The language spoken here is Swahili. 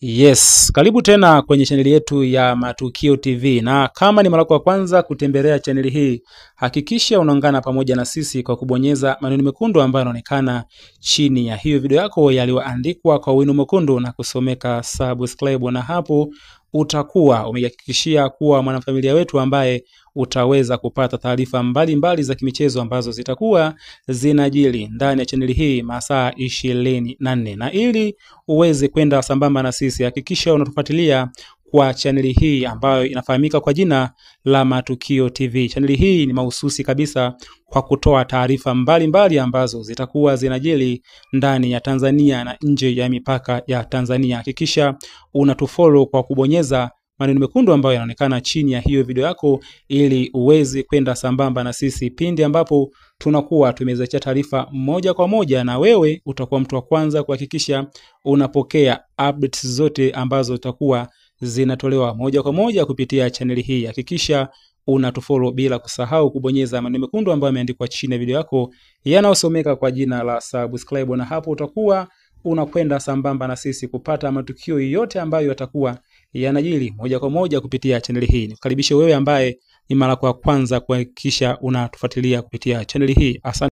Yes, karibu tena kwenye chaneli yetu ya Matukio TV, na kama ni mara yako ya kwanza kutembelea chaneli hii, hakikisha unaungana pamoja na sisi kwa kubonyeza maneno mekundu ambayo yanaonekana chini ya hiyo video yako yaliyoandikwa kwa wino mwekundu na kusomeka subscribe, na hapo utakuwa umehakikishia kuwa mwanafamilia wetu ambaye utaweza kupata taarifa mbalimbali za kimichezo ambazo zitakuwa zinajili ndani ya chaneli hii masaa 24, na ili uweze kwenda sambamba na sisi, hakikisha unatufuatilia kwa chaneli hii ambayo inafahamika kwa jina la Matukio TV. Chaneli hii ni mahususi kabisa kwa kutoa taarifa mbalimbali ambazo zitakuwa zinajili ndani ya Tanzania na nje ya mipaka ya Tanzania. Hakikisha unatufollow kwa kubonyeza maneno mekundu ambayo yanaonekana chini ya hiyo video yako ili uweze kwenda sambamba na sisi pindi ambapo tunakuwa tumezachia taarifa moja kwa moja, na wewe utakuwa mtu wa kwanza kuhakikisha unapokea updates zote ambazo utakuwa zinatolewa moja kwa moja kupitia chaneli hii. Hakikisha unatufollow bila kusahau kubonyeza maneno mekundu ambayo yameandikwa chini ya video yako yanayosomeka kwa jina la subscribe, na hapo utakuwa unakwenda sambamba na sisi kupata matukio yote ambayo yatakuwa yanajili moja kwa moja kupitia chaneli hii. Nikukaribishe wewe ambaye ni mara kwa kwanza kuhakikisha unatufuatilia kupitia chaneli hii. Asante.